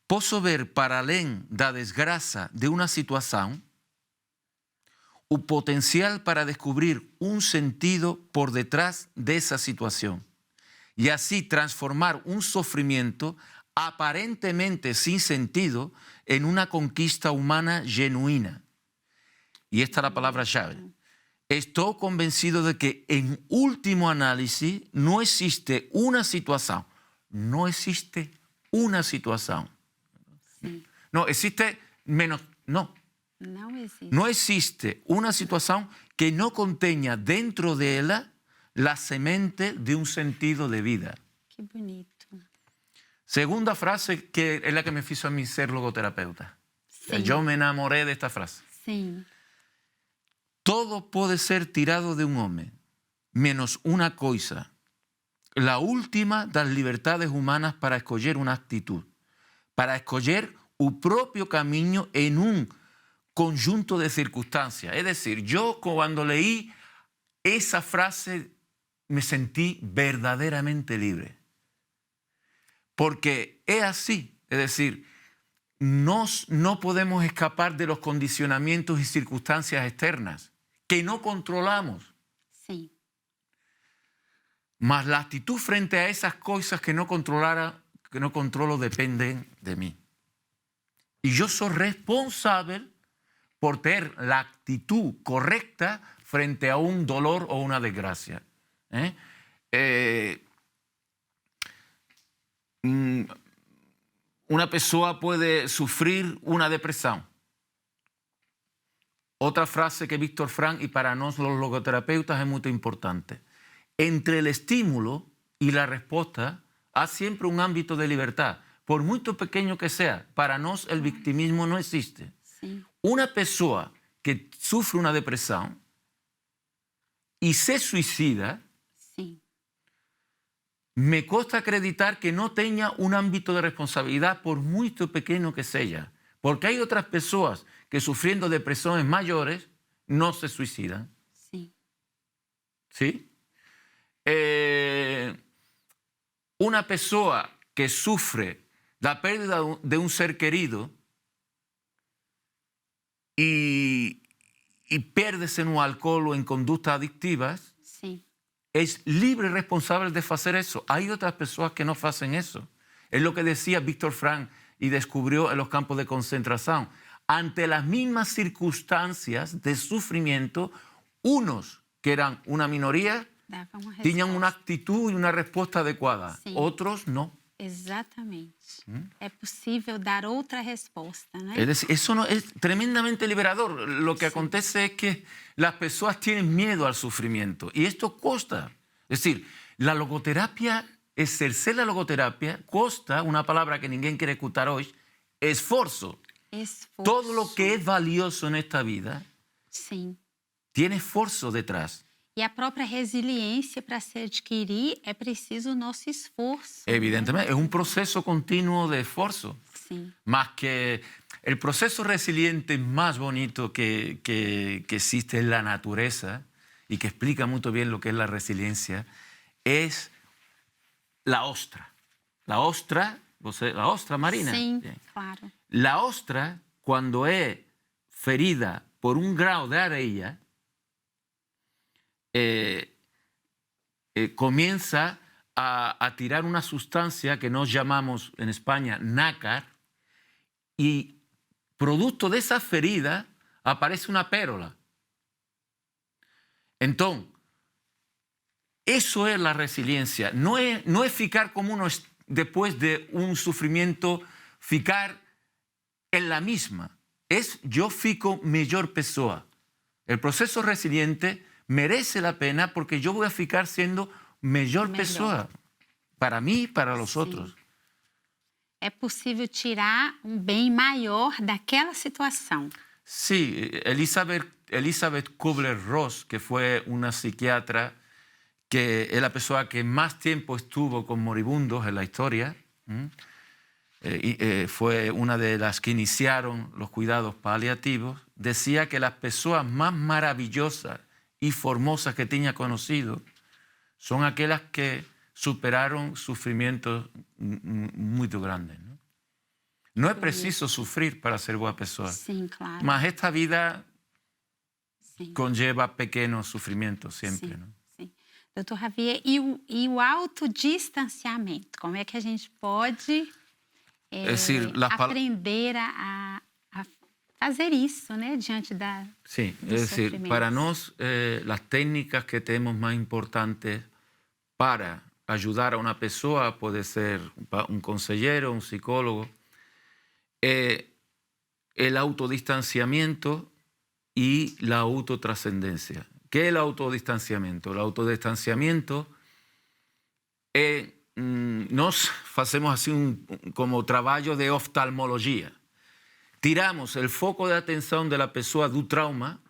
posso ver para além da desgraça de una situación o potencial para descubrir un sentido por detrás de esa situación y así transformar un sufrimiento aparentemente sin sentido en una conquista humana genuina. Y esta es la palabra llave. Estoy convencido de que en último análisis no existe una situación. No existe una situación. Sí. No, existe menos... No. No existe una situación que no contenga dentro de ella la semente de un sentido de vida. Que bonito. Segunda frase, que es la que me hizo a mí ser logoterapeuta. Sí. Yo me enamoré de esta frase. Sim. Todo puede ser tirado de un hombre, menos una cosa, la última das libertades humanas para escoger una actitud, para escoger un propio camino en un conjunto de circunstancias. Es decir, yo cuando leí esa frase me sentí verdaderamente libre. Porque es así. Es decir, no podemos escapar de los condicionamientos y circunstancias externas que no controlamos. Sim. Mas la actitud frente a esas cosas que no controlo dependen de mí. Y yo soy responsable por tener la actitud correcta frente a un dolor o una desgracia. Una persona puede sufrir una depresión. Otra frase que Víctor Frank, y para nosotros los logoterapeutas es muy importante. Entre el estímulo y la respuesta hay siempre un ámbito de libertad. Por muy pequeño que sea, para nosotros el victimismo no existe. Sim. Una persona que sufre una depresión y se suicida, Sim. me cuesta acreditar que no tenga un ámbito de responsabilidad por muy pequeño que sea. Porque hay otras personas que sufriendo depresiones mayores no se suicidan. Sim. ¿Sí? Una persona que sufre la pérdida de un ser querido y pierde-se en un alcohol o en conductas adictivas, Sim. es libre y responsable de hacer eso. Hay otras personas que no hacen eso. Es lo que decía Víctor Frank y descubrió en los campos de concentración. Ante las mismas circunstancias de sufrimiento, unos que eran una minoría Dava uma tenían una resposta. actitud y una respuesta adecuada. Sí. Otros no. Exatamente. É possível dar outra resposta, né? Es decir, eso no, es tremendamente liberador. Lo que Sí. acontece es que las personas tienen miedo al sufrimiento y esto cuesta. Es decir, la logoterapia, ejercer la logoterapia, cuesta, una palabra que ninguém quiere escuchar hoy, esfuerzo. Esforço. Todo lo que es valioso en esta vida Sim. tiene esfuerzo detrás. E a própria resiliência, para se adquirir, é preciso o nosso esforço. Evidentemente, es un proceso continuo de esfuerzo. Sim. Más que el proceso resiliente más bonito que existe en la naturaleza y que explica muy bien lo que es la resiliencia, es la ostra. La ostra, la ostra marina. Sim, Bien. claro. La ostra, cuando es ferida por un grado de arena, comienza a tirar una sustancia que nos llamamos en España nácar, y producto de esa ferida aparece una pérola. Entonces, eso es la resiliencia. No es ficar como uno después de un sufrimiento, ficar en la misma. Es yo fico mejor persona. El proceso resiliente merece la pena porque yo voy a ficar siendo mejor persona. Para mí y para los otros. É possível tirar bem maior daquela situação. Sí, Elizabeth Kubler-Ross, que fue una psiquiatra que es la persona que más tiempo estuvo con moribundos en la historia, fue una de las que iniciaron los cuidados paliativos, decía que las personas más maravillosas y formosas que tenía conocido son aquellas que superaron sufrimientos muy grandes. No es preciso sufrir para ser buena persona. Sim, claro. Mas esta vida Sim. conlleva pequeños sufrimientos siempre. Sim, ¿no? sim. Doutor Javier, e o autodistanciamento? Como é que a gente pode decir, aprender a fazer isso, né, diante da Sí, do es decir, sofrimento? para nosotros las técnicas que tenemos más importantes para ayudar a una persona, puede ser un consejero, un psicólogo, el autodistanciamiento y la autotrascendencia. ¿Qué es el autodistanciamiento? El autodistanciamiento nos hacemos así como trabajo de oftalmología. Tiramos el foco de atención de la persona del trauma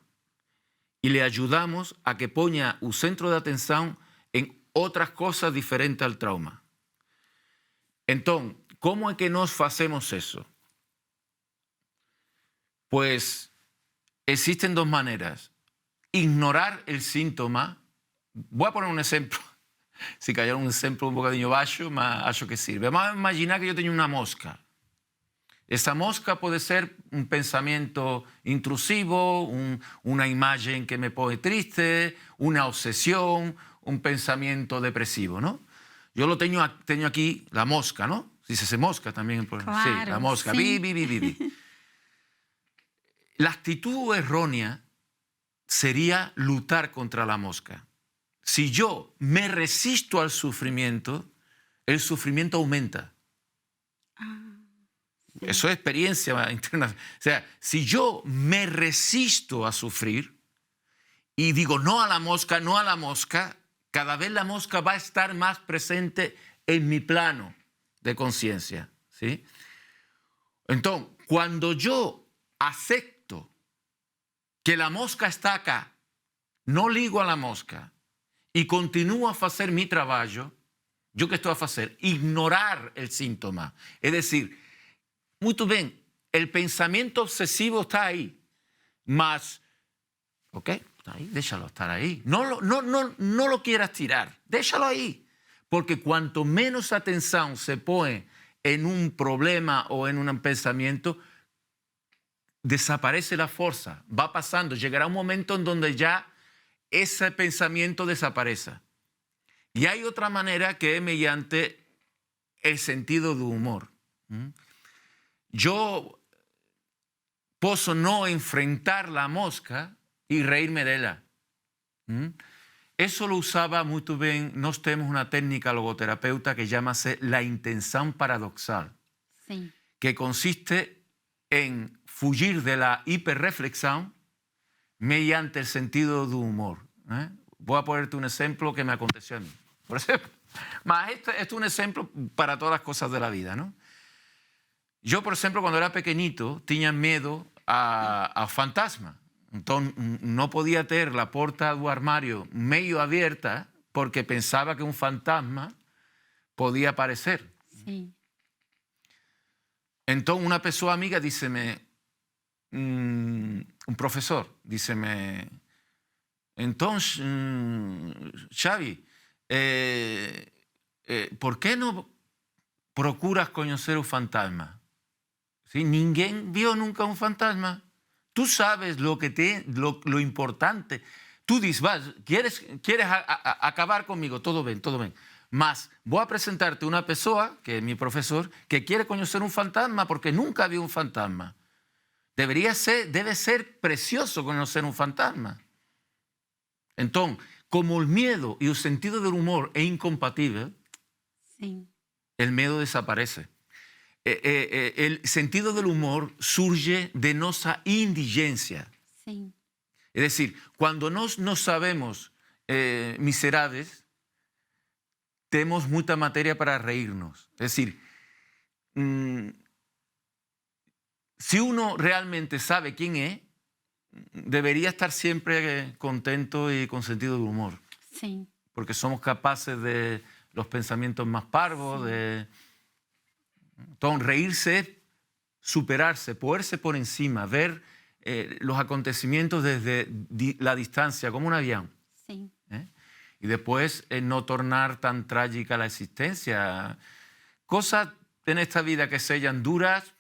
y le ayudamos a que ponga el centro de atención en otras cosas diferentes al trauma. Entonces, ¿cómo es que nos hacemos eso? Pues existen dos maneras. Ignorar el síntoma. Voy a poner un ejemplo. Si cayera un ejemplo un bocadillo bajo, pero acho que sirve. Vamos a imaginar que yo tengo una mosca. Esa mosca puede ser un pensamiento intrusivo, una imagen que me pone triste, una obsesión, un pensamiento depresivo, ¿no? Yo lo tengo aquí, la mosca, ¿no? Dice mosca también. Claro, sí, la mosca. sí. Bi. La actitud errónea sería luchar contra la mosca. Si yo me resisto al sufrimiento, el sufrimiento aumenta. Sí. Eso es experiencia interna. O sea, si yo me resisto a sufrir y digo no a la mosca, cada vez la mosca va a estar más presente en mi plano de conciencia, ¿sí? Entonces, cuando yo acepto que la mosca está acá, no ligo a la mosca y continúo a hacer mi trabajo, ¿yo qué estoy a hacer? Ignorar el síntoma. Es decir, muy bien, el pensamiento obsesivo está ahí, mas, ok, está ahí, déjalo estar ahí. No lo quieras tirar, déjalo ahí. Porque cuanto menos atención se pone en un problema o en un pensamiento, desaparece la fuerza, va pasando. Llegará un momento en donde ya ese pensamiento desaparece. Y hay otra manera que es mediante el sentido del humor. Yo puedo no enfrentar la mosca y reírme de ella. Eso lo usaba muy bien. Nos tenemos una técnica logoterapeuta que llama la intención paradoxal, sí, que consiste en fugir de la hiperreflexión mediante el sentido del humor. Voy a ponerte un ejemplo que me aconteció a mí. Por ejemplo, este es un ejemplo para todas las cosas de la vida, ¿no? Yo, por ejemplo, cuando era pequeñito, tenía miedo a fantasmas. Entonces, no podía tener la puerta del armario medio abierta porque pensaba que un fantasma podía aparecer. Sí. Entonces, una persona amiga díceme, un profesor, díceme, entonces, Xavi, ¿por qué no procuras conocer un fantasma? ¿Sí? ¿Ninguém vio nunca un fantasma? Tú sabes lo importante. Tú dices, ¿quieres acabar conmigo? Todo bien. Mas voy a presentarte una persona, que es mi profesor, que quiere conocer un fantasma porque nunca vio un fantasma. Debe ser precioso conocer un fantasma. Entonces, como el miedo y el sentido del humor es incompatible, sí, el miedo desaparece. El sentido del humor surge de nuestra indigencia. sí. Es decir, cuando nos sabemos miserables, tenemos mucha materia para reírnos. Es decir, si uno realmente sabe quién es, debería estar siempre contento y con sentido del humor. Sí. Porque somos capaces de los pensamientos más parvos, sí. Entonces, reírse es superarse, ponerse por encima, ver los acontecimientos desde la distancia, como un avión. Sí. Y después no tornar tan trágica la existencia. Cosas en esta vida que sean duras,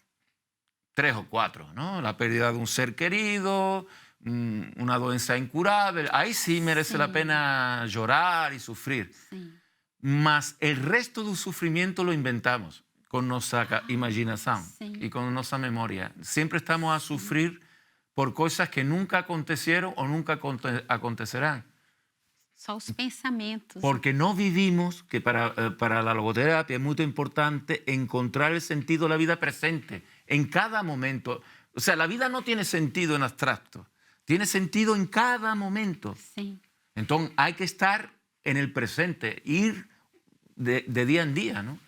3 o 4, ¿no? La pérdida de un ser querido, una dolencia incurable. Ahí sí merece la pena llorar y sufrir. Sí. Mas el resto del sufrimiento lo inventamos con nuestra imaginación y con nuestra memoria. Siempre estamos a sufrir por cosas que nunca acontecieron o nunca acontecerán. Só os pensamientos. Porque no vivimos, que para la logoterapia es muy importante encontrar el sentido de la vida presente, en cada momento. O sea, la vida no tiene sentido en abstracto, tiene sentido en cada momento. Sí. Entonces hay que estar en el presente, ir de día en día, ¿no?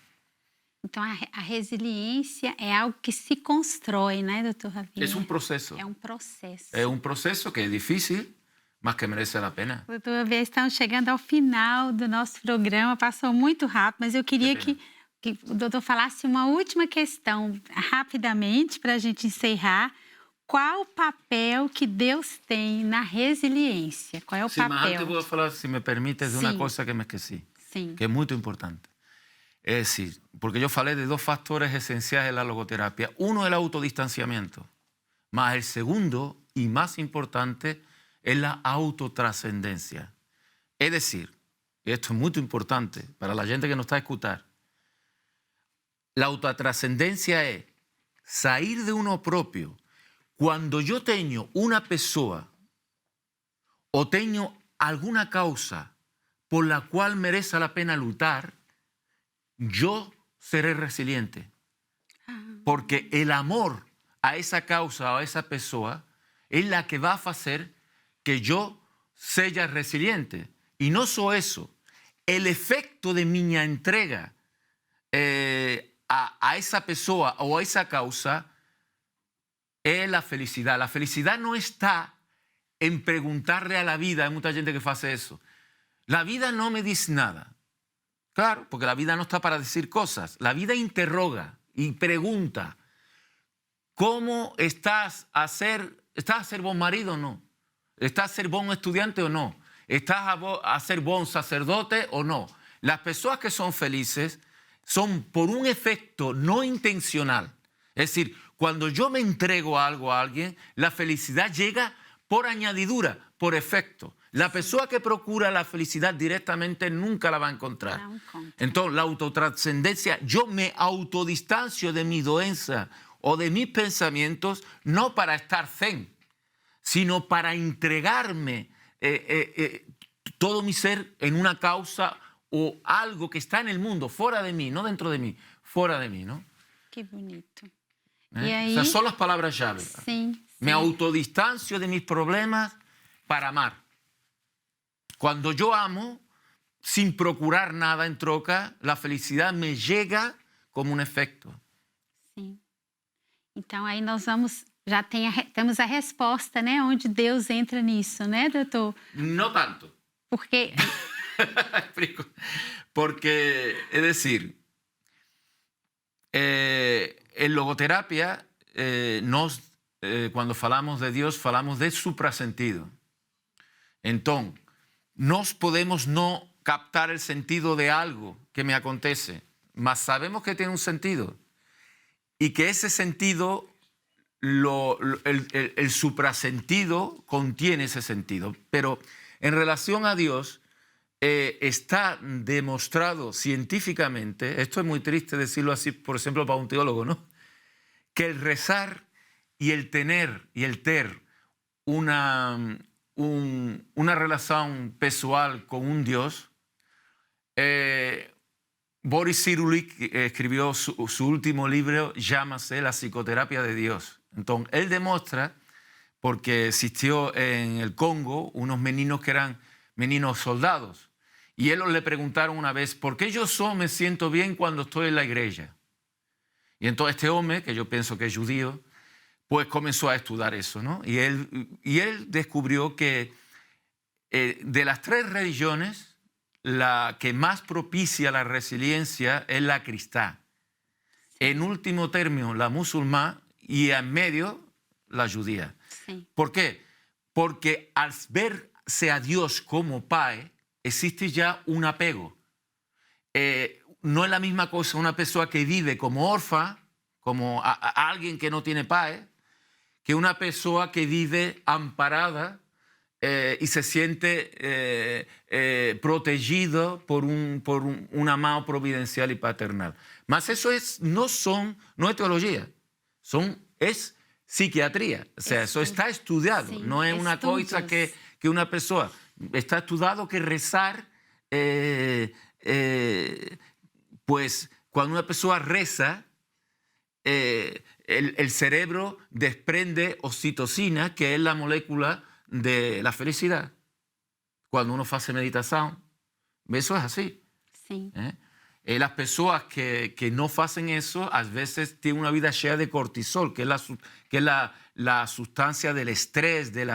Então, a resiliência é algo que se constrói, né, doutor Javier? Es un proceso. É um processo. Es un proceso que es difícil, mas que merece la pena. Doutor Javier, estamos chegando ao final do nosso programa. Passou muito rápido, mas eu queria que o doutor falasse uma última questão, rapidamente, para a gente encerrar. Qual o papel que Deus tem na resiliência? Qual é o papel? Mas antes vou falar, se me permites, de uma coisa que me esqueci, que é muito importante. Es decir, porque yo falé de dos factores esenciales en la logoterapia. Uno es el autodistanciamiento, más el segundo y más importante es la autotrascendencia. Es decir, y esto es muy importante para la gente que nos está escuchando, la autotrascendencia es salir de uno propio. Cuando yo tengo una persona o tengo alguna causa por la cual merece la pena luchar, yo seré resiliente. Porque el amor a esa causa o a esa persona es la que va a hacer que yo sea resiliente. Y no solo eso, el efecto de mi entrega a esa persona o a esa causa es la felicidad. La felicidad no está en preguntarle a la vida, hay mucha gente que hace eso. La vida no me dice nada. Claro, porque la vida no está para decir cosas. La vida interroga y pregunta, ¿cómo estás a ser buen marido o no? ¿Estás a ser buen estudiante o no? ¿Estás a ser buen sacerdote o no? Las personas que son felices son por un efecto no intencional. Es decir, cuando yo me entrego a algo a alguien, la felicidad llega por añadidura, por efecto. La persona que procura la felicidad directamente nunca la va a encontrar. Entonces, la autotrascendencia, yo me autodistancio de mi doença o de mis pensamientos, no para estar zen, sino para entregarme todo mi ser en una causa o algo que está en el mundo, fuera de mí, no dentro de mí, fuera de mí, ¿no? Qué bonito. ¿Eh? Y ahí, Esas son las palabras llave. sí. Me autodistancio de mis problemas para amar. Cuando yo amo, sin procurar nada en troca, la felicidad me llega como um efeito. Sim. Então, aí nós vamos... Já temos a resposta, né? Onde Deus entra nisso, né, doutor? No tanto. Porque... Explico. Porque, es decir, en logoterapia, cuando falamos de Dios, falamos de suprasentido. Entonces, nos podemos no captar el sentido de algo que me acontece, mas sabemos que tiene un sentido y que ese sentido, el suprasentido contiene ese sentido. Pero en relación a Dios, está demostrado científicamente, esto es muy triste decirlo así, por ejemplo, para un teólogo, ¿no? Que el rezar y el tener una relación personal con un Dios. Boris Cyrulnik escribió su último libro, llámase La psicoterapia de Dios. Entonces, él demuestra, porque existió en el Congo unos meninos que eran meninos soldados, y ellos le preguntaron una vez, ¿por qué yo solo me siento bien cuando estoy en la iglesia? Y entonces este hombre, que yo pienso que es judío, pues comenzó a estudiar eso, ¿no? Y él descubrió que de las tres religiones, la que más propicia la resiliencia es la cristiana. En último término, la musulmana, y en medio, la judía. Sí. ¿Por qué? Porque al verse a Dios como Padre, existe ya un apego. No es la misma cosa una persona que vive como orfa, como a alguien que no tiene Padre, que una persona que vive amparada y se siente protegido por una mano providencial y paternal. Mas eso no es teología, es psiquiatría. O sea, eso está estudiado, sí, no es una cosa que una persona... Está estudiado que rezar, pues cuando una persona reza, el cerebro desprende oxitocina, que es la molécula de la felicidad. Cuando uno hace meditación, eso es así. Sí. Las personas que no hacen eso, a veces tienen una vida llena de cortisol, que es la sustancia del estrés, del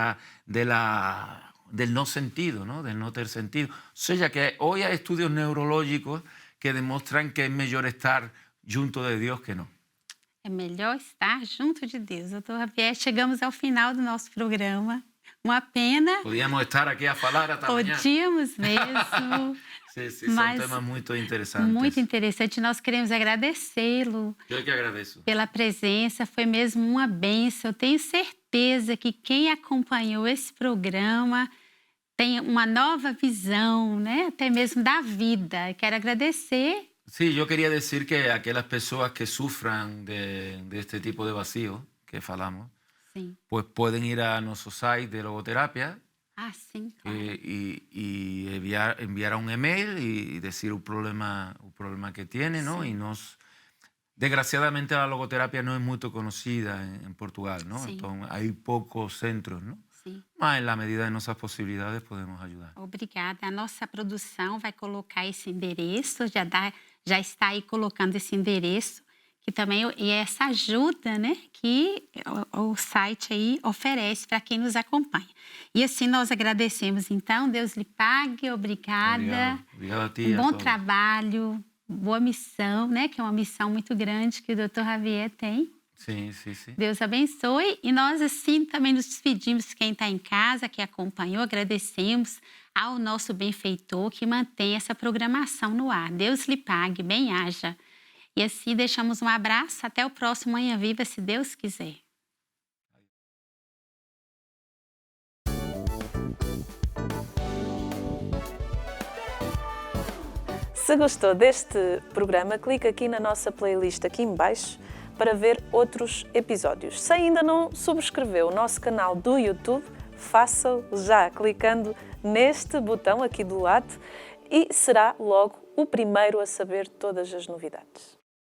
no sentido, ¿no? Del no tener sentido. O sea, que hoy hay estudios neurológicos que demuestran que es mejor estar junto de Dios que no. É melhor estar junto de Deus. Doutor Javier, chegamos ao final do nosso programa. Uma pena. Podíamos estar aqui a falar até amanhã. Podíamos mesmo. Sim, são temas muito interessantes. Muito interessante. Nós queremos agradecê-lo. Eu que agradeço. Pela presença, foi mesmo uma bênção. Eu tenho certeza que quem acompanhou esse programa tem uma nova visão, né? Até mesmo da vida. Quero agradecer. Sí, yo quería decir que aquellas personas que sufran de este tipo de vacío que falamos, Sim. pues pueden ir a nuestro site de logoterapia Sim, claro. y enviar un email y decir un problema que tiene, ¿no? Sí. Y desgraciadamente la logoterapia no es muy conocida en Portugal, ¿no? Sí. Entonces hay pocos centros, ¿no? Sim. Mas, na medida de nossas possibilidades, podemos ajudar. Obrigada. A nossa produção vai colocar esse endereço, já está aí colocando esse endereço, que também e essa ajuda, né, que o site aí oferece para quem nos acompanha. E assim nós agradecemos, então, Deus lhe pague, obrigada. Obrigado a ti. Bom trabalho, boa missão, né, que é uma missão muito grande que o Dr. Javier tem. Sim, sim, sim. Deus abençoe. E nós, assim, também nos despedimos quem está em casa, que acompanhou. Agradecemos ao nosso benfeitor que mantém essa programação no ar. Deus lhe pague, bem-haja. E assim, deixamos um abraço. Até o próximo Manhã Viva, se Deus quiser. Se gostou deste programa, clica aqui na nossa playlist aqui em baixo para ver outros episódios. Se ainda não subscreveu o nosso canal do YouTube, faça-o já clicando neste botão aqui do lado e será logo o primeiro a saber todas as novidades.